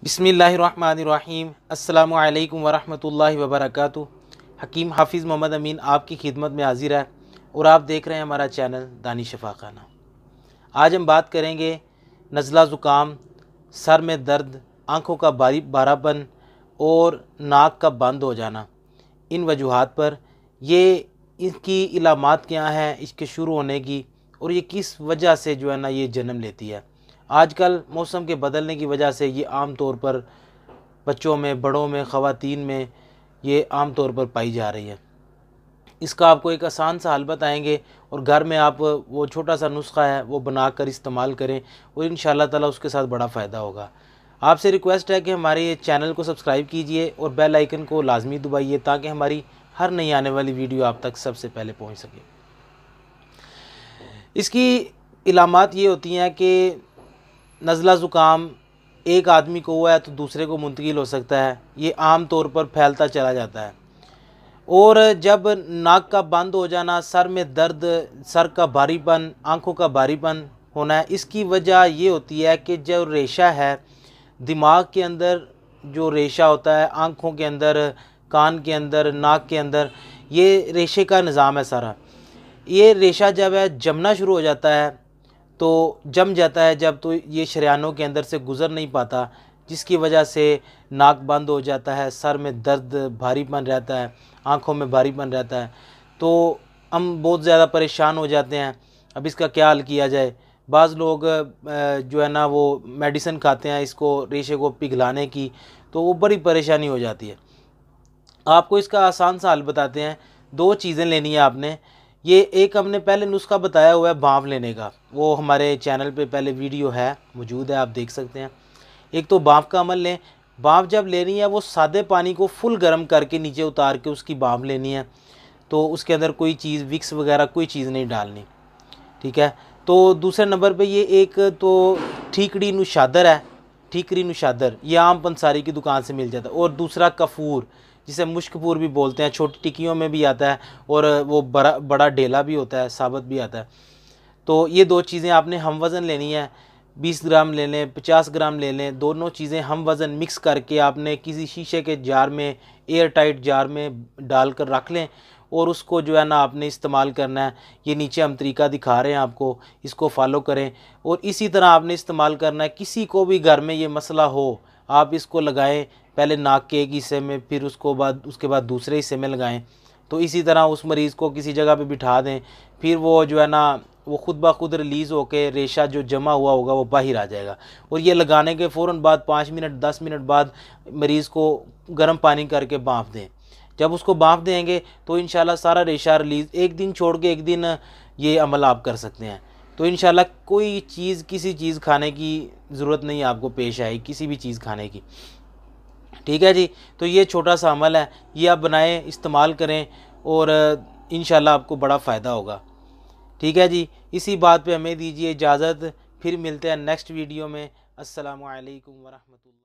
बिस्मिल्लाहिर्रहमानिर्रहीम अस्सलामु अलैकुम वरहमतुल्लाहि वबरकातुहू। हकीम हाफिज़ मोहम्मद अमीन आपकी खिदमत में हाजिर है और आप देख रहे हैं हमारा चैनल दानिश शफ़ाखाना। आज हम बात करेंगे नज़ला ज़ुकाम, सर में दर्द, आँखों का बारापन और नाक का बंद हो जाना, इन वजूहात पर ये इसकी इलामात क्या हैं इसके शुरू होने की, और ये किस वजह से जो है ना ये जन्म लेती है। आजकल मौसम के बदलने की वजह से ये आम तौर पर बच्चों में, बड़ों में, ख़वातीन में ये आम तौर पर पाई जा रही है। इसका आपको एक आसान सा हल बताएंगे और घर में आप वो छोटा सा नुस्खा है वो बनाकर इस्तेमाल करें और इंशाअल्लाह ताला उसके साथ बड़ा फ़ायदा होगा। आपसे रिक्वेस्ट है कि हमारे चैनल को सब्सक्राइब कीजिए और बेल आइकन को लाजमी दबाइए ताकि हमारी हर नई आने वाली वीडियो आप तक सबसे पहले पहुंच सके। इसकी इलामात ये होती हैं कि नज़ला ज़ुकाम एक आदमी को हुआ है तो दूसरे को मुंतकिल हो सकता है, ये आम तौर पर फैलता चला जाता है। और जब नाक का बंद हो जाना, सर में दर्द, सर का भारीपन, आँखों का भारीपन होना है, इसकी वजह ये होती है कि जो रेशा है दिमाग के अंदर, जो रेशा होता है आँखों के अंदर, कान के अंदर, नाक के अंदर, ये रेशे का निज़ाम है सारा। ये रेशा जब है जमना शुरू हो जाता है तो जम जाता है जब, तो ये शरियानों के अंदर से गुज़र नहीं पाता, जिसकी वजह से नाक बंद हो जाता है, सर में दर्द, भारीपन रहता है, आँखों में भारीपन रहता है। तो हम बहुत ज़्यादा परेशान हो जाते हैं। अब इसका क्या हल किया जाए। बाज़ लोग जो है ना वो मेडिसिन खाते हैं इसको, रेशे को पिघलाने की, तो वो बड़ी परेशानी हो जाती है। आपको इसका आसान सा हल बताते हैं। दो चीज़ें लेनी है आपने। ये एक हमने पहले नुस्खा बताया हुआ है भांप लेने का, वो हमारे चैनल पे पहले वीडियो है मौजूद है, आप देख सकते हैं। एक तो भांप का अमल लें। भांप जब लेनी है वो सादे पानी को फुल गर्म करके नीचे उतार के उसकी भांप लेनी है। तो उसके अंदर कोई चीज़, विक्स वगैरह कोई चीज़ नहीं डालनी, ठीक है। तो दूसरे नंबर पे ये एक तो ठीकरी नुशादर है, ठीकरी नुशादर, ये आम पंसारी की दुकान से मिल जाता है। और दूसरा कफूर, जिसे मुश्कपूर भी बोलते हैं, छोटी टिक्कियों में भी आता है और वो बड़ा ढेला भी होता है, साबुत भी आता है। तो ये दो चीज़ें आपने हम वज़न लेनी है, 20 ग्राम ले लें, 50 ग्राम ले लें। दोनों चीज़ें हम वज़न मिक्स करके आपने किसी शीशे के जार में, एयर टाइट जार में डालकर रख लें और उसको जो है ना आपने इस्तेमाल करना है। ये नीचे हम तरीका दिखा रहे हैं आपको, इसको फॉलो करें और इसी तरह आपने इस्तेमाल करना है। किसी को भी घर में ये मसला हो, आप इसको लगाएं, पहले नाक के एक हिस्से में, फिर उसके बाद दूसरे हिस्से में लगाएं। तो इसी तरह उस मरीज़ को किसी जगह पे बिठा दें, फिर वो जो है ना वो खुद ब खुद रिलीज़ होकर रेशा जो जमा हुआ होगा वो बाहर आ जाएगा। और ये लगाने के फ़ौरन बाद 5 मिनट 10 मिनट बाद मरीज़ को गर्म पानी करके भांप दें। जब उसको भांप देंगे तो इंशाल्लाह सारा रेशा रिलीज़, एक दिन छोड़ के एक दिन ये अमल आप कर सकते हैं। तो इंशाल्लाह कोई चीज़, किसी चीज़ खाने की ज़रूरत नहीं आपको पेश आए, किसी भी चीज़ खाने की, ठीक है जी। तो ये छोटा सा अमल है, ये आप बनाएं, इस्तेमाल करें और इंशाल्लाह आपको बड़ा फ़ायदा होगा, ठीक है जी। इसी बात पे हमें दीजिए इजाज़त, फिर मिलते हैं नेक्स्ट वीडियो में। अस्सलामु अलैकुम वरहमतुल्लाह।